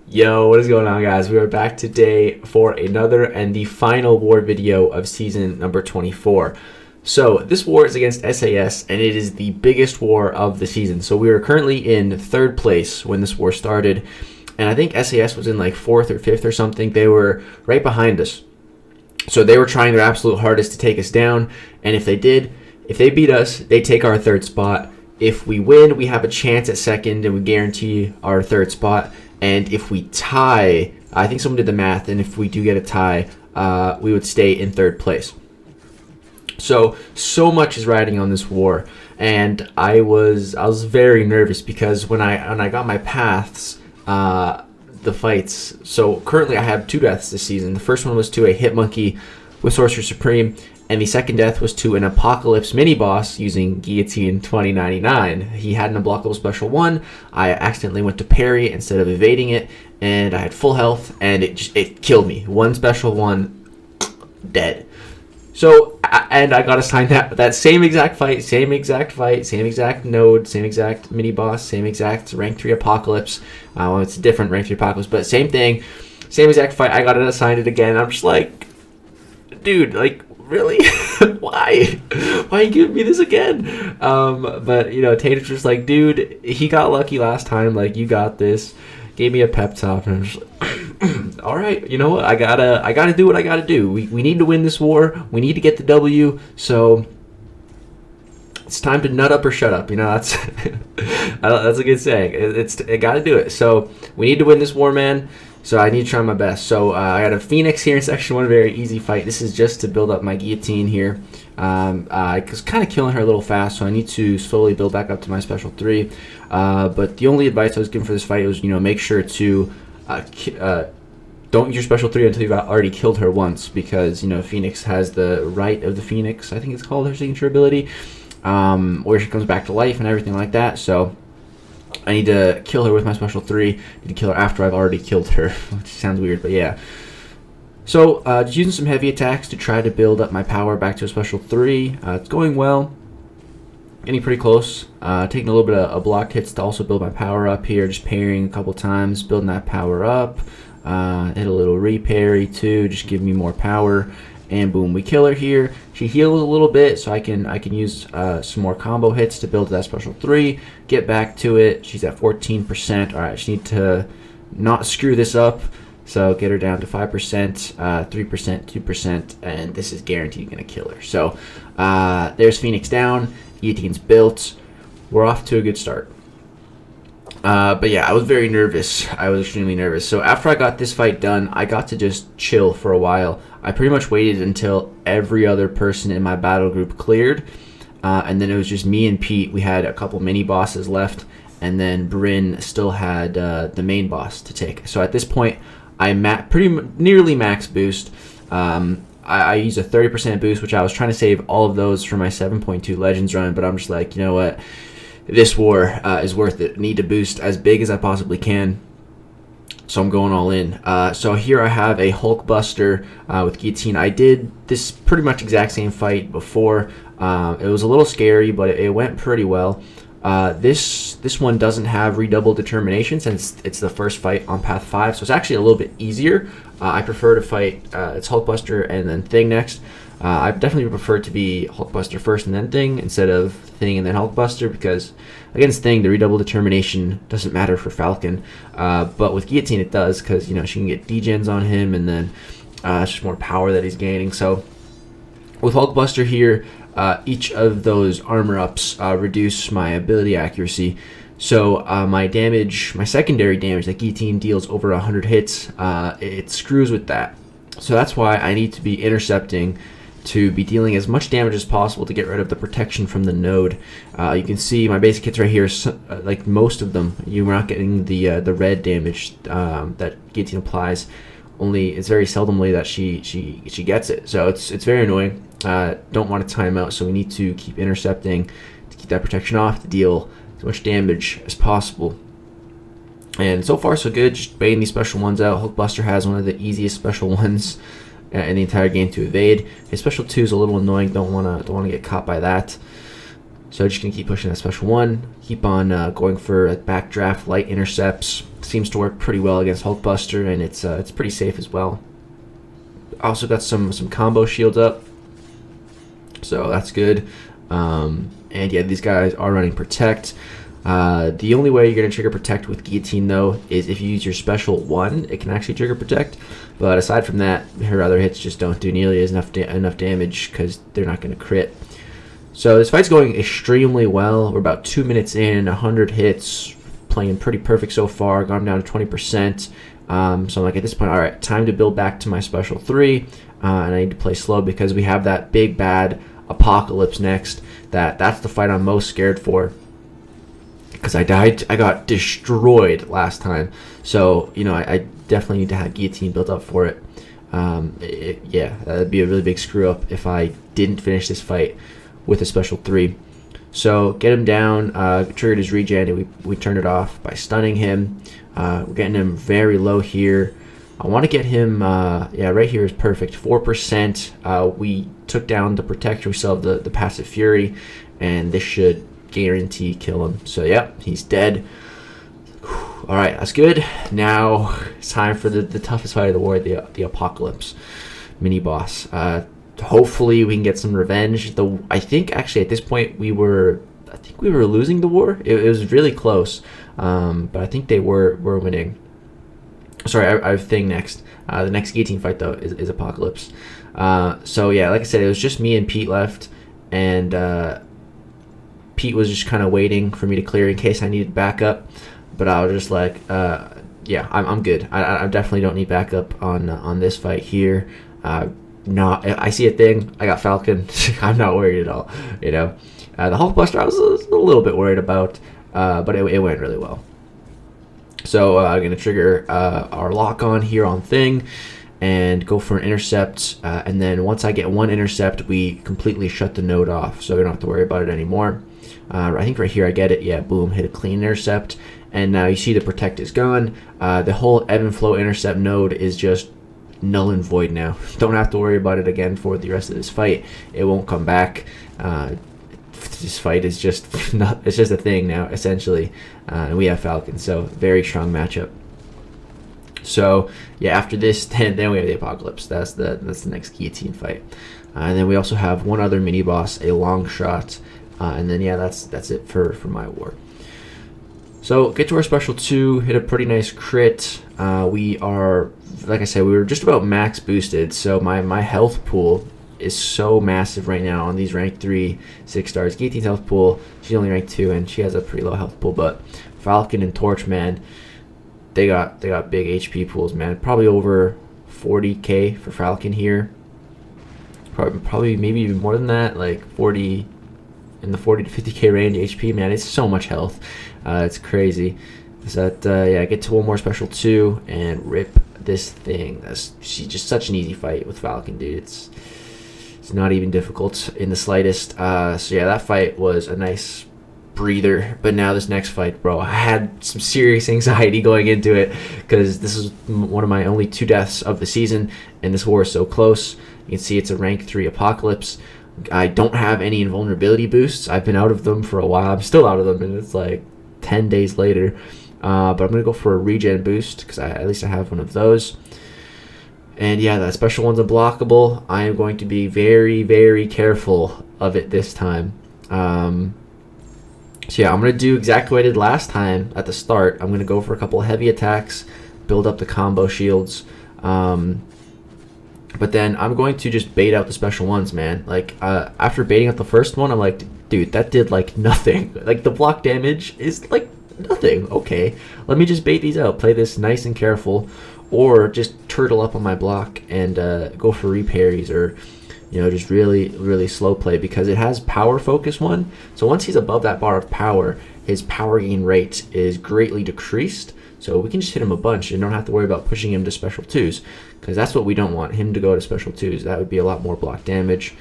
Yo, what is going on, guys? We are back today for another and the final war video of season number 24. So this war is against SAS, and it is the biggest war of the season. So we are currently in third place when this war started, and I think SAS was in like fourth or fifth or something. They were right behind us. So they were trying their absolute hardest to take us down, and if they beat us, they take our third spot. If we win, we have a chance at second, and we guarantee our third spot. And if we tie, I think someone did the math, and if we do get a tie, we would stay in third place. So much is riding on this war, and I was very nervous because when I got my paths, the fights. So currently I have 2 deaths this season. The first one was to a hit monkey with Sorcerer Supreme, and the second death was to an Apocalypse mini-boss using Guilly2099. He had an unblockable special 1. I accidentally went to parry instead of evading it, and I had full health, and it killed me. 1 special 1, dead. So, and I got assigned that same exact fight, same exact node, same exact mini-boss, same exact rank 3 Apocalypse. Well, it's a different rank 3 Apocalypse, but same thing, same exact fight. I got assigned it again. I'm just like, dude, like, really? Why you giving me this again? But you know, Tatum's just like, dude, he got lucky last time, like, you got this. Gave me a pep talk, and I'm just like, all right, you know what, I gotta do what I gotta do. We need to win this war, we need to get the W, so it's time to nut up or shut up, you know. That's that's a good saying. I gotta do it. So we need to win this war, man. So I need to try my best. So I got a Phoenix here in section 1, very easy fight. This is just to build up my guillotine here. I was kind of killing her a little fast, so I need to slowly build back up to my special 3. But the only advice I was given for this fight was, you know, make sure to don't use your special 3 until you've already killed her once, because, you know, Phoenix has the right of the Phoenix, I think it's called, her signature ability, where she comes back to life and everything like that. So I need to kill her with my special 3. I need to kill her after I've already killed her, which sounds weird, but yeah. So just using some heavy attacks to try to build up my power back to a special 3. It's going well. Getting pretty close. Taking a little bit of block hits to also build my power up here. Just parrying a couple times, building that power up. Hit a little re-parry too, just give me more power. And boom, we kill her here. She heals a little bit, so I can use some more combo hits to build that special 3. Get back to it. She's at 14%. All right, I just need to not screw this up. So get her down to 5%, 3%, 2%, and this is guaranteed going to kill her. So there's Phoenix down. Guillotine's built. We're off to a good start. But yeah, I was very nervous. I was extremely nervous. So after I got this fight done, I got to just chill for a while. I pretty much waited until every other person in my battle group cleared. And then it was just me and Pete. We had a couple mini bosses left. And then Bryn still had the main boss to take. So at this point, I'm nearly max boost. I use a 30% boost, which I was trying to save all of those for my 7.2 Legends run. But I'm just like, you know what? This war is worth it. I need to boost as big as I possibly can, so I'm going all in. So here I have a Hulkbuster with Guillotine. I did this pretty much exact same fight before. It was a little scary, but it went pretty well. This one doesn't have redoubled determination since it's the first fight on path 5, so it's actually a little bit easier. I prefer to fight it's Hulkbuster and then Thing next. I definitely prefer to be Hulkbuster first and then Thing instead of Thing and then Hulkbuster, because against Thing the redoubled determination doesn't matter for Falcon, but with Guillotine it does, because, you know, she can get degens on him, and then it's just more power that he's gaining. So with Hulkbuster here, each of those armor ups reduce my ability accuracy. So my damage, my secondary damage that Guillotine deals over 100 hits, it screws with that. So that's why I need to be intercepting to be dealing as much damage as possible to get rid of the protection from the node. You can see my basic hits right here, like most of them, you're not getting the red damage that Guillotine applies. Only it's very seldomly that she gets it, so it's very annoying. Don't want to time out, so we need to keep intercepting to keep that protection off, to deal as much damage as possible. And so far so good, just baiting these special ones out. Hulkbuster has one of the easiest special ones in the entire game to evade. His special 2 is a little annoying, don't wanna get caught by that. So just going to keep pushing that special 1. Keep on going for backdraft light intercepts. Seems to work pretty well against Hulkbuster, and it's pretty safe as well. Also got some combo shields up, so that's good. And yeah, these guys are running Protect. The only way you're going to trigger Protect with Guillotine, though, is if you use your special 1, it can actually trigger Protect. But aside from that, her other hits just don't do nearly enough damage because they're not going to crit. So this fight's going extremely well. We're about 2 minutes in, 100 hits, playing pretty perfect so far. Got him down to 20%. So I'm like, at this point, all right, time to build back to my special 3. And I need to play slow because we have that big bad Apocalypse next. That's the fight I'm most scared for, because I got destroyed last time. So, you know, I definitely need to have Guillotine built up for it. Yeah, that'd be a really big screw up if I didn't finish this fight with a special 3. So get him down, triggered his regen, and we turned it off by stunning him. We're getting him very low here. I want to get him, yeah, right here is perfect, 4%. We took down the Protector, we still have the Passive Fury, and this should guarantee kill him. So yeah, he's dead. All right, that's good. Now it's time for the toughest fight of the war, the Apocalypse mini boss. Hopefully we can get some revenge. I think actually at this point we were losing the war. It was really close, but I think they were winning. Sorry, I have thing next. The next Guillotine fight though is Apocalypse. So yeah, like I said, it was just me and Pete left, and Pete was just kind of waiting for me to clear in case I needed backup. But I was just like, yeah, I'm good. I definitely don't need backup on this fight here. I see a thing. I got Falcon. I'm not worried at all. You know, the Hulkbuster I was a little bit worried about, but it went really well. So I'm gonna trigger our lock on here on thing, and go for an intercept. And then once I get one intercept, we completely shut the node off, so we don't have to worry about it anymore. I think right here I get it. Yeah, boom, hit a clean intercept, and now you see the Protect is gone. The whole ebb and flow intercept node is just null and void now. Don't have to worry about it again for the rest of this fight. It won't come back. This fight is just it's just a thing now, essentially. And we have Falcon, so very strong matchup. So yeah, after this, then we have the Apocalypse. That's the next Guillotine fight. And then we also have one other mini boss, a long shot. And then yeah, that's it for my war. So get to our special 2, hit a pretty nice crit. We are, like I said, we were just about max boosted, so my health pool is so massive right now on these rank 3 6 stars. Guillotine's health pool, she's only rank 2, and she has a pretty low health pool. But Falcon and Torch, man, they got big HP pools, man. Probably over 40k for Falcon here. Probably maybe even more than that, like 40. In the 40 to 50k range HP, man. It's so much health. It's crazy. So that yeah, get to one more special 2 and rip this thing. She's just such an easy fight with Falcon, dude. It's not even difficult in the slightest. So yeah, that fight was a nice breather. But now this next fight, bro, I had some serious anxiety going into it, because this is one of my only 2 deaths of the season, and this war is so close. You can see it's a rank 3 Apocalypse. I don't have any invulnerability boosts. I've been out of them for a while. I'm still out of them, and it's like 10 days later. But I'm going to go for a regen boost, because at least I have one of those. And yeah, that special one's unblockable. I am going to be very, very careful of it this time. So yeah, I'm going to do exactly what I did last time at the start. I'm going to go for a couple of heavy attacks, build up the combo shields. But then I'm going to just bait out the special ones, man. Like, after baiting out the first one, I'm like, dude, that did, like, nothing. Like, the block damage is, like, nothing. Okay, let me just bait these out. Play this nice and careful. Or just turtle up on my block and go for reparries, or, you know, just really, really slow play. Because it has power focus 1. So once he's above that bar of power, his power gain rate is greatly decreased. So we can just hit him a bunch and don't have to worry about pushing him to special 2s, because that's what we don't want, him to go to special 2s. That would be a lot more block damage.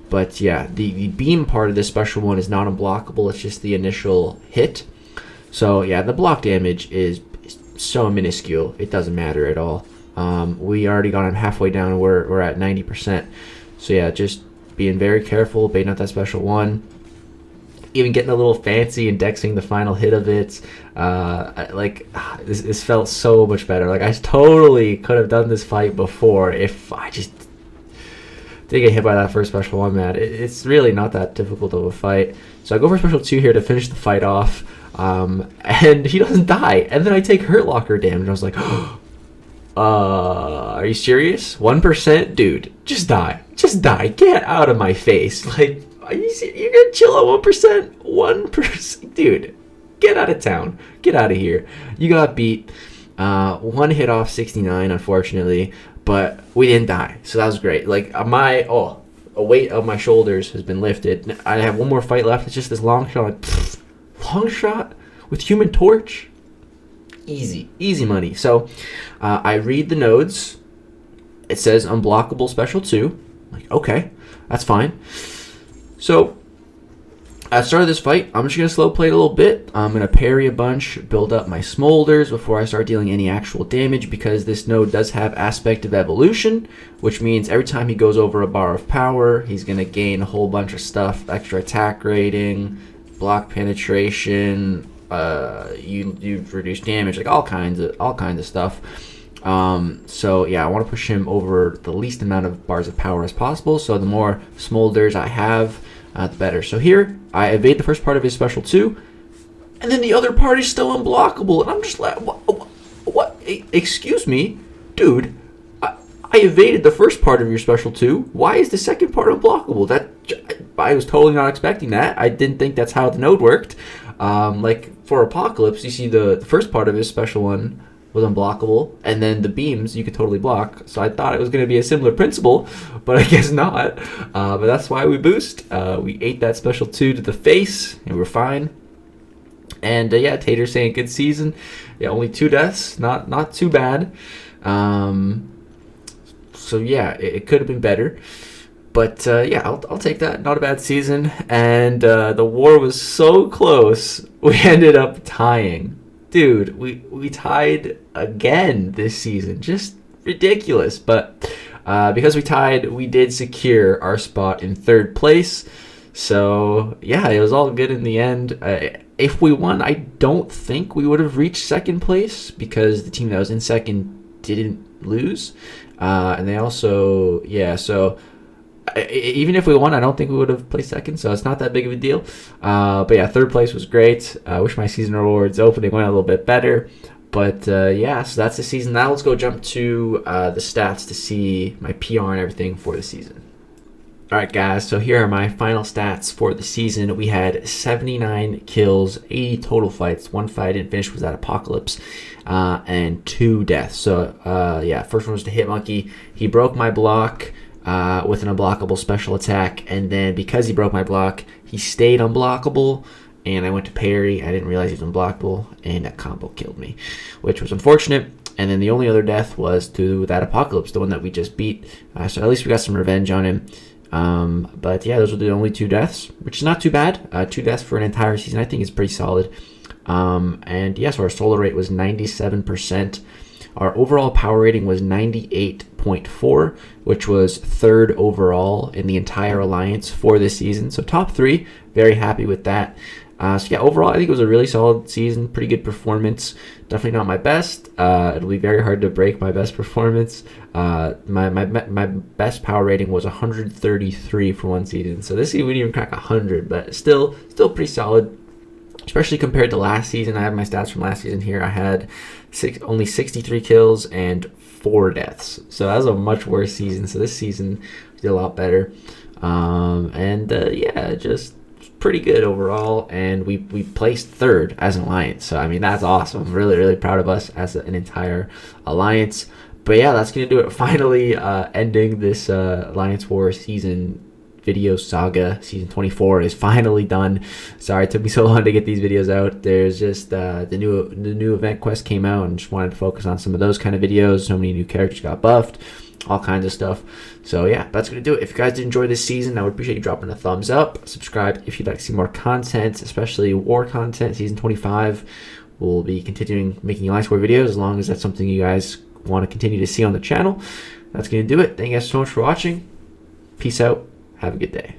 But yeah, the beam part of this special one is not unblockable. It's just the initial hit. So yeah, the block damage is so minuscule. It doesn't matter at all. We already got him halfway down, and we're at 90%. So yeah, just being very careful, baiting out that special 1. even getting a little fancy, indexing the final hit of it. This felt so much better. Like, I totally could have done this fight before if I just didn't get hit by that first special 1, man. It's really not that difficult of a fight. So I go for special 2 here to finish the fight off, and he doesn't die. And then I take Hurt Locker damage. I was like, are you serious? 1%? Dude, just die. Just die. Get out of my face. Like, you're gonna chill at 1%? 1%? Dude, get out of town. Get out of here. You got beat. 1 hit off 69, unfortunately, but we didn't die, so that was great. Like, a weight of my shoulders has been lifted. I have one more fight left. It's just this long shot. Like, long shot with Human Torch? Easy money. So I read the nodes. It says unblockable special 2. Like, okay, that's fine. So at the start of this fight, I'm just going to slow play it a little bit. I'm going to parry a bunch, build up my smolders before I start dealing any actual damage, because this node does have aspect of evolution, which means every time he goes over a bar of power, he's going to gain a whole bunch of stuff: extra attack rating, block penetration, you reduce damage, like all kinds of stuff. So yeah, I want to push him over the least amount of bars of power as possible. So the more smolders I have, the better. So here, I evade the first part of his special 2, and then the other part is still unblockable. And I'm just like, what? Excuse me? Dude, I evaded the first part of your special 2. Why is the second part unblockable? I was totally not expecting that. I didn't think that's how the node worked. Like, for Apocalypse, you see the first part of his special 1 was unblockable, and then the beams you could totally block. So I thought it was going to be a similar principle, but I guess not. But that's why we boost. We ate that special 2 to the face, and we're fine. And yeah, Tater saying good season. Yeah, only 2 deaths, not too bad. So yeah, it could have been better. But yeah, I'll take that. Not a bad season. And the war was so close, we ended up tying. Dude, we tied again this season. Just ridiculous. But because we tied, we did secure our spot in 3rd place. So yeah, it was all good in the end. If we won, I don't think we would have reached 2nd place, because the team that was in 2nd didn't lose. And they also, yeah, so even if we won, I don't think we would have placed 2nd, so it's not that big of a deal. But yeah, 3rd place was great. I wish my season rewards opening went a little bit better. But yeah, so that's the season. Now let's go jump to the stats to see my PR and everything for the season. Alright guys, so here are my final stats for the season. We had 79 kills, 80 total fights. 1 fight I didn't finish was that Apocalypse, and 2 deaths. So yeah, first one was the Hit Monkey. He broke my block with an unblockable special attack, and then because he broke my block, he stayed unblockable, and I went to parry. I didn't realize he was unblockable, and that combo killed me, which was unfortunate. And then the only other death was to that Apocalypse, the one that we just beat. So at least we got some revenge on him. But yeah, those were the only 2 deaths, which is not too bad. 2 deaths for an entire season, I think, is pretty solid. And yeah, so our solo rate was 97%. Our overall power rating was 98.4, which was 3rd overall in the entire alliance for this season. So top 3, very happy with that. So yeah, overall, I think it was a really solid season, pretty good performance. Definitely not my best. It'll be very hard to break my best performance. My best power rating was 133 for one season. So this season we didn't even crack 100, but still pretty solid. Especially compared to last season. I have my stats from last season here. I had only 63 kills and 4 deaths. So that was a much worse season. So this season we did a lot better. Yeah, just pretty good overall. And we placed 3rd as an alliance. So I mean, that's awesome. I'm really proud of us as an entire alliance. But yeah, that's gonna do it. Finally ending this Alliance War season video saga. Season 24 is finally done. Sorry it took me so long to get these videos out. There's just the new event quest came out, and just wanted to focus on some of those kind of videos. So many new characters got buffed, all kinds of stuff. So yeah, that's gonna do it. If you guys did enjoy this season, I would appreciate you dropping a thumbs up. Subscribe if you'd like to see more content, especially war content. Season 25 we'll be continuing making Alliance War videos, as long as that's something you guys want to continue to see on the channel. That's gonna do it. Thank you guys so much for watching. Peace out. Have a good day.